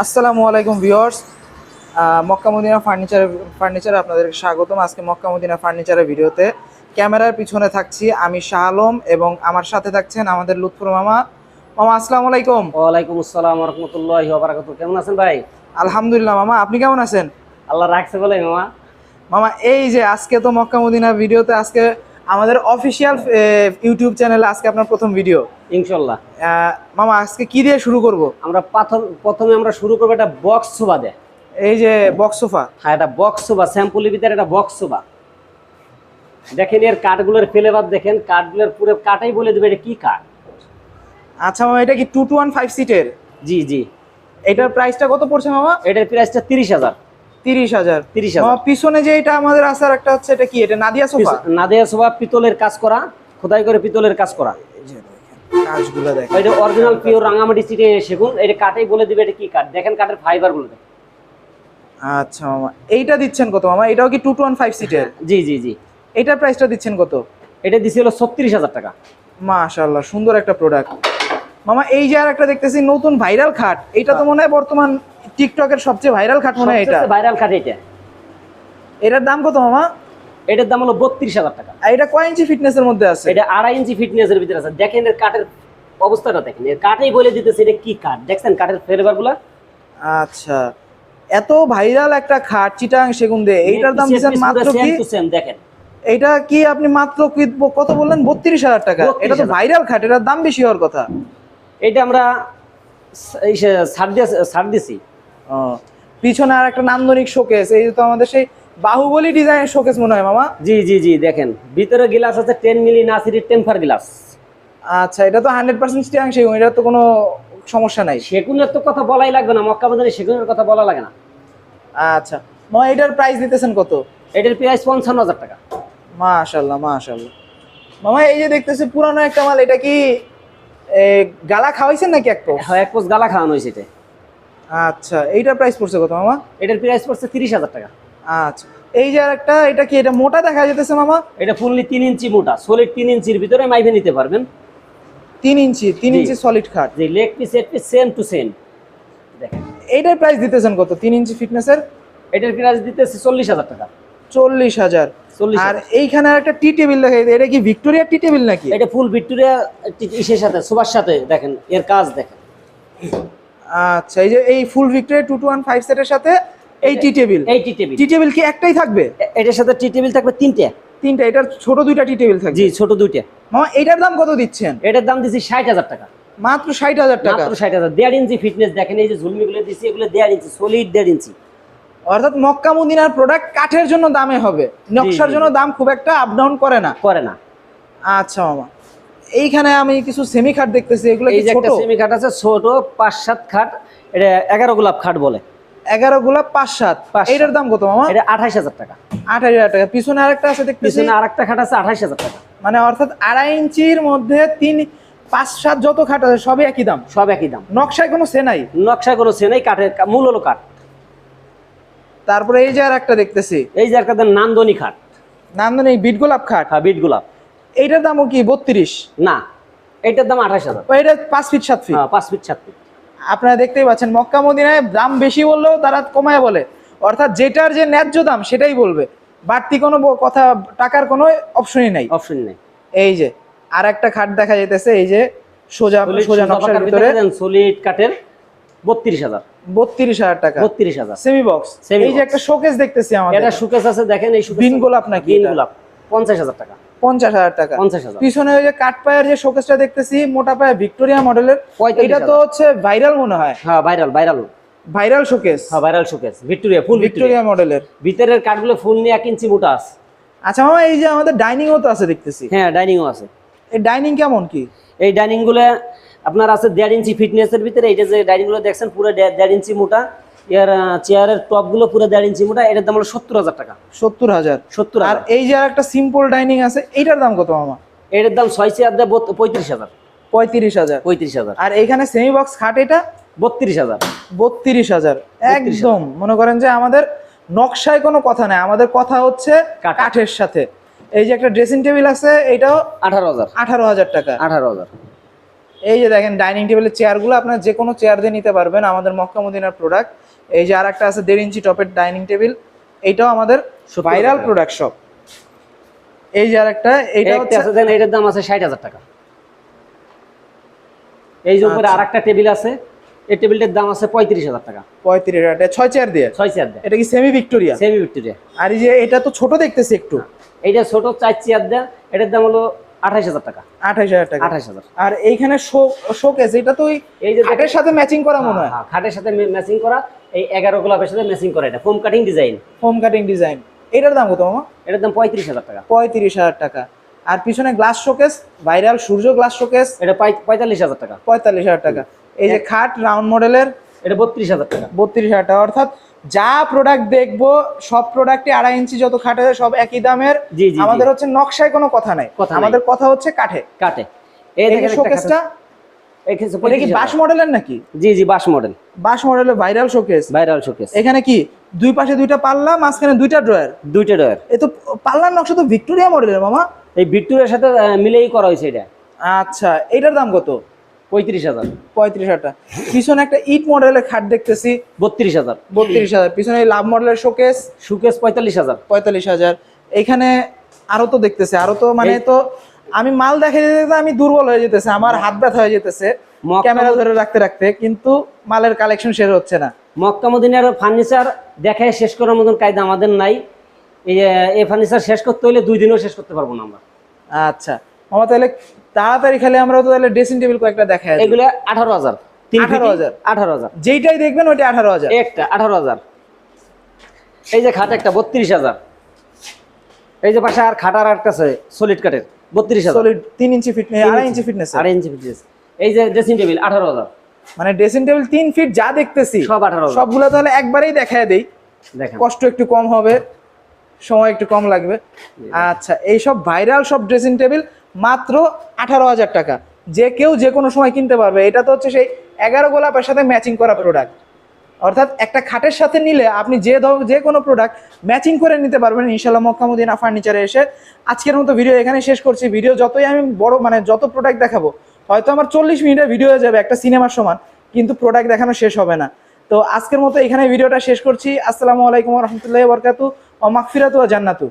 আসসালামু আলাইকুম viewers, Mecca Medina ফার্নিচারে আপনাদেরকে স্বাগতম। আজকে মক্কা মদিনা ফার্নিচারের ভিডিওতে ক্যামেরার পিছনে থাকছি আমি শাহ আলম এবং আমার সাথে থাকছেন আমাদের লুৎফুর মামা। মামা আসসালামু আলাইকুম। ওয়ালাইকুম আসসালাম রাহমাতুল্লাহি ওয়া বারাকাতুহু। কেমন আছেন ভাই? আলহামদুলিল্লাহ মামা, আপনি কেমন আছেন? আল্লাহ রাখছে বলে মামা। মামা এই যে আজকে তো মক্কা মদিনা ভিডিওতে আজকে আমাদের অফিসিয়াল ইউটিউব চ্যানেলে আজকে আপনার প্রথম ভিডিও ইনশাআল্লাহ। মামা আজকে কি দিয়ে শুরু করব? আমরা প্রথমে আমরা শুরু করবো একটা বক্স সোফা দিয়ে। এই যে বক্স সোফা। হ্যাঁ, এটা বক্স সোফা, স্যাম্পলের ভিতরে একটা বক্স সোফা। দেখেন এর কাঠগুলোর ফ্লেভার দেখেন, কাঠগুলোর পুরো কাটাই বলে দেবে এটা কি কাঠ। আচ্ছা মামা, এটা কি 2 to 1 5 সিটের? জি জি। এটার প্রাইসটা কত পড়ছে মামা? এটার প্রাইসটা 30,000। 30,000। 30,000। মামা পিছনে যে এটা আমাদের আছে আর একটা হচ্ছে, এটা কি? এটা নাদিয়া সোফা। নাদিয়া সোফা, পিতলের কাজ করা, খোদাই করে পিতলের কাজ করা। এই যে দেখেন কাজগুলো দেখেন, এটা অরিজিনাল পিওর রাঙামাটি চিটে সেগুন। এটা কাটাই বলে দিবে এটা কি কাঠ। দেখেন কাঠের ফাইবার গুলো দেখেন। আচ্ছা মামা, এইটা দিচ্ছেন কত মামা? এটাও কি 2 to 1 5 সিটের? জি জি জি। এটার প্রাইসটা দিচ্ছেন কত? এটা দিছে হলো 36,000 টাকা। মাশাআল্লাহ, সুন্দর একটা প্রোডাক্ট। মামা এই যে আর একটা দেখতেছি নতুন ভাইরাল খাট, এটা তো মনে হয় বর্তমান টিকটকের সবচেয়ে ভাইরাল খাট মনে হয় এটা। ভাইরাল খাট এটা। এটার দাম কত মামা? এটার দাম হলো 32,000 টাকা। আর এটা কয় ইঞ্চি ফিটনেসের মধ্যে আছে? এটা 2.5 ইঞ্চি ফিটনেসের ভিতরে আছে। দেখেন এর কাঠের অবস্থাটা দেখেন, এর কাঠেই বলে দিতেছে এটা কি কাঠ। দেখছেন কাঠের ফ্লেভার গুলা। আচ্ছা, এত ভাইরাল একটা খাট চিটাং সেগুন দিয়ে, এইটার দাম দিচ্ছেন মাত্র কি? দেখেন এটা কি আপনি মাত্র কত বললেন? 32,000 টাকা। এটা তো ভাইরাল খাট, এটার দাম বেশি হওয়ার কথা। এটা আমরা ছাড় দিছি। পিছনে আর একটা নান্দনিক শোকেস, এই তো আমাদের সেই বাহুবলী ডিজাইনের শোকেস মনে হয় মামা। জি জি জি। দেখেন ভিতরে গ্লাস আছে 10 মিলি নাসিরি টেম্পার গ্লাস। আচ্ছা, এটা তো 100% স্টিয়াং সেগুন, এটা তো কোনো সমস্যা নাই। সেগুনের তো কথা বলাই লাগবে না, মক্কা মদিনায় সেগুনের কথা বলা লাগে না। আচ্ছা মামা, এটার প্রাইস দিতেছেন কত? এটার প্রাইস 55,000 টাকা। মাশাআল্লাহ মাশাআল্লাহ। মামা এই যে দেখতেছি পুরানো একটা মাল, এটা কি গালা খাওয়াইছেন নাকি একটু? হ্যাঁ, এক পোস গালা খাওয়ানো হয়েছে এটা। আচ্ছা, এইটার প্রাইস পড়ছে কত মামা? এটার প্রাইস পড়ছে 30,000 টাকা। আচ্ছা, এই যে আর একটা, এটা কি? এটা মোটা দেখা যেতেছে মামা। এটা ফুললি 3 ইঞ্চি মোটা, সলিড 3 ইঞ্চির ভিতরে মাইভে নিতে পারবেন। 3 ইঞ্চি সলিড খাট। যে leg piece head piece same to same. দেখেন এইটার প্রাইস দিতেছেন কত 3 ইঞ্চি ফিটনেসের? এটার প্রাইস দিতেছে 40,000 টাকা। 40,000। 40,000। আর এইখানে একটা টি টেবিল দেখা যায়, এটা কি ভিক্টোরিয়া টি টেবিল নাকি? এটা ফুল ভিক্টোরিয়া ইসের সাথে, সোফার সাথে। দেখেন এর কাজ দেখেন। আচ্ছা, এই যে এই ফুল ভিক্টোরিয়া 2 to 1 5 সেটের সাথে এই টি টেবিল। এই টি টেবিল। টি টেবিল কি একটাই থাকবে? এটার সাথে টি টেবিল থাকবে 3টে। তিনটা? এটার ছোট 2টা টি টেবিল থাকবে? জি, ছোট 2টে। মামা এইটার দাম কত দিচ্ছেন? এটার দাম দিছি 60,000 টাকা। মাত্র 60,000 টাকা? মাত্র 60,000। 1.5 ইঞ্চি ফিটনেস দেখেন, এই যে ঝুলমিগুলো দিছি এগুলো 1.5 ইঞ্চি, সলিড 1.5 ইঞ্চি। অর্থাৎ মক্কা মদিনার প্রোডাক্ট কাঠের জন্য দামে হবে, নকশার জন্য দাম খুব একটা আপ ডাউন করে না। আচ্ছা মামা, এইখানে আমি কিছু সেমি খাট দেখতেছি, এগুলো কি এই যে ছোট? একটা সেমি খাট আছে ছোট 5-7 খাট। এটা 11 গোলাপ খাট বলে। 11 গোলাপ 5-7। এইটার দাম কত মামা? এটা 28,000 টাকা। 28,000 টাকা। পিছনে আরেকটা আছে দেখতেছি। পিছনে আরেকটা খাট আছে 28,000 টাকা। মানে অর্থাৎ 2.5 ইঞ্চির মধ্যে 3-5-7 যত খাট আছে সবই একই দাম? সব একই দাম, নকশায় কোনো সে নাই? নকশায় কোনো সে নাই, কাঠের মূল হলো কাঠ। তারপরে এই যে আর একটা দেখতেছি, এই যে একটা নান্দনী খাট, নান্দনিক বিট গোলাপ খাট। হ্যাঁ, বিট গোলাপ। এইটার দামও কি 32? না, এটার দাম 28,000। এটা 5 ফিট 7 ফিট? হ্যাঁ, 5 ফিট 7 ফিট। আপনারা দেখতেই পাচ্ছেন মক্কা মদিনায় দাম বেশি বললেও তারা কমায় বলে, অর্থাৎ যেটার যে ন্যায্য দাম সেটাই বলবে, বাড়তি কোনো কথা টাকার কোনো অপশনই নাই। অপশন নেই। এই যে আর একটা খাট দেখা যাইতেছে, এই যে সোজা নকশার ভিতরে সলিড কাঠের 32,000। 32,000 টাকা? 32,000 সেমি বক্স। এই যে একটা শোকেস দেখতেছি আমাদের, এটা শোকেস আছে দেখেন। এই শোকেস বিন গোলাপ নাকি? বিন গোলাপ 50,000 টাকা। 50,000 টাকা। 50,000। পিছনে ওই যে কাঠ পায়ের যে শোকেসটা দেখতেছি মোটা পায়ে ভিক্টোরিয়া মডেলের, এটা তো হচ্ছে ভাইরাল মনে হয়। হ্যাঁ, ভাইরাল শোকেস। হ্যাঁ, ভাইরাল শোকেস ভিক্টোরিয়া, ফুল ভিক্টোরিয়া মডেলের। ভিতরের কাঠগুলো ফুল নিয়ে 1 ইঞ্চি মোটা আছে। আচ্ছা মামা, এই যে আমাদের ডাইনিংও তো আছে দেখতেছি। হ্যাঁ, ডাইনিংও আছে। এই ডাইনিং কেমন কি? এই ডাইনিং গুলো আপনার আছে 1.5 ইঞ্চি ফিটনেসের ভিতরে। এইটা যে ডাইনিং গুলো দেখছেন পুরো 1.5 ইঞ্চি মোটা। এর চেয়ারের টপ গুলো পুরো 1.5 ইঞ্চি মোটা। এটার দাম হলো 70,000 টাকা। 70,000? 70,000। আর এই যে একটা সিম্পল ডাইনিং আছে, এইটার দাম কত মামা? এটার দাম 6 চেয়ার দিয়ে 35,000। 35,000? 35,000। আর এইখানে সেমি বক্স খাট এটা 32,000। 32,000। একদম মনে করেন যে আমাদের নকশায় কোনো কথা নাই, আমাদের কথা হচ্ছে কাঠের সাথে। এই যে একটা ড্রেসিং টেবিল আছে, এটাও 18,000। 18,000 টাকা? 18,000। এই যে দেখেন ডাইনিং টেবিলের চেয়ারগুলো আপনার যে কোনো চেয়ার দিয়ে নিতে পারবেন, আমাদের মক্কা মদিনার প্রোডাক্ট। এই যে আরেকটা আছে 1.5 ইঞ্চি টপের ডাইনিং টেবিল, এইটাও আমাদের 70,000 ভাইরাল টাকা। প্রোডাক্ট সব। এই যে আরেকটা, এইটা একটা হচ্ছে আছে দেখেন, এটার দাম আছে 60,000 টাকা। এই যে উপরে আচ্ছা। আরেকটা টেবিল আছে, এই টেবিলটার দাম আছে 35,000 টাকা। 35,000 টাকা, 6 চেয়ার দিয়ে। 6 চেয়ার দেয়, এটা কি সেমি ভিক্টোরিয়া? Semi Victoria. আর এই যে এটা তো ছোট দেখতেছি একটু, এইটা ছোট 4 চেয়ার দেয়, এটার দাম হলো 28,000 টাকা। 28,000 টাকা। 28,000। আর এইখানে শোকেস, এটা তো এই যে খাটের সাথে ম্যাচিং করা মনে হয়, হ্যাঁ, খাটের সাথে ম্যাচিং করা, এই 11 গোলাপের সাথে ম্যাচিং করা, এটা foam cutting design. Foam cutting design. এটার দাম কত মামা? এটার দাম 35,000 টাকা। 35,000 টাকা। আর পিছনে গ্লাস শোকেস, ভাইরাল সূর্য গ্লাস শোকেস, এটা 45,000 টাকা। 45,000 টাকা। এই যে খাট রাউন্ড মডেলের, এটা 32,000 টাকা। 32,000 টাকা। অর্থাৎ যা প্রোডাক্ট দেখবো সব প্রোডাক্টে 2.5 ইঞ্চি যত খাট আছে সব একই দামের। জি, জি, জি। আমাদের হচ্ছে নকশায় কোনো কথা নাই, কথা নাই। আমাদের কথা হচ্ছে কাঠে। কাটে। এই এই দেখেন শোকেসটা, এটা কি বাস মডেলের নাকি? জি জি, বাস মডেল, বাস মডেলের ভাইরাল শোকেস। Viral showcase. এখানে কি দুই পাশে দুইটা পাল্লা, মাঝখানে দুইটা ড্রয়ার। দুইটা ডয়ার। এ তো পাল্লার নকশা তো ভিক্টোরিয়া মডেলের মামা। এই ভিক্টোরিয়ার সাথে মিলেই করা হয়েছে এটা। আচ্ছা, এটার দাম কত? 35,000। 35,000 টাকা। পিছনে একটা ইট মডেলের খাট দেখতেছি, 32,000। 32,000। পিছনে লাভ মডেলের শোকেস, শোকেস 45,000। 45,000। এখানে আরো তো দেখতেছে, আরো তো মানে এই- তো আমি মাল দেখে যেতে আমি দুর্বল হয়ে যেতেছে, আমার হাত ব্যথা হয়ে যেতেছে মক্কা ক্যামেরা ধরে রাখতে রাখতে, কিন্তু মালের কালেকশন শেষ হচ্ছে না। মক্কা মদিনার ফার্নিচার দেখায় শেষ করার মতন কায়দা আমাদের নাই। এই ফার্নিচার শেষ করতে হলে 2 দিনও শেষ করতে পারবো না আমরা। আচ্ছা মামা, তাহলে তাড়াতাড়ি খালি আমরা তো তাহলে ড্রেসিং টেবিল কয়েকটা দেখাই। এগুলো 18,000। 18,000? 18,000। যেইটাই দেখবেন ওইটা 18,000। একটা 18,000। এই যে খাট একটা 32,000। এই যে পাশে আর খাট আর একটা আছে সলিড কাঠের, 32,000। সলিড 3 ইঞ্চি ফিটনেস, 2.5 ইঞ্চি ফিটনেস। 2.5 ইঞ্চি ফিটনেস। এই যে ড্রেসিং টেবিল 18,000। মানে ড্রেসিং টেবিল 3 ফিট যা দেখতেছি সব 18,000। সবগুলো তাহলে একবারেই দেখায় দেই, দেখেন কষ্ট একটু কম হবে, সময় একটু কম লাগবে। আচ্ছা, এই সব ভাইরাল সব ড্রেসিং টেবিল মাত্র 18,000 টাকা, যে কেউ যে কোনো সময় কিনতে পারবে। এটা তো হচ্ছে সেই 11 গোলাপের সাথে ম্যাচিং করা প্রোডাক্ট। অর্থাৎ একটা খাটের সাথে নিলে আপনি যে কোনো প্রোডাক্ট ম্যাচিং করে নিতে পারবেন ইনশাল্লাহ মক্কা মদিনা ফার্নিচারে এসে। আজকের মতো ভিডিও এখানে শেষ করছি। ভিডিও যতই আমি বড় মানে যত প্রোডাক্ট দেখাবো, হয়তো আমার 40 মিনিটের ভিডিও হয়ে যাবে একটা সিনেমার সমান, কিন্তু প্রোডাক্ট দেখানো শেষ হবে না। তো আজকের মতো এখানে ভিডিওটা শেষ করছি। আসসালামু আলাইকুম ওয়া রাহমাতুল্লাহি ওয়া বারাকাতুহু ওয়া মাগফিরাতু ওয়া জান্নাতু।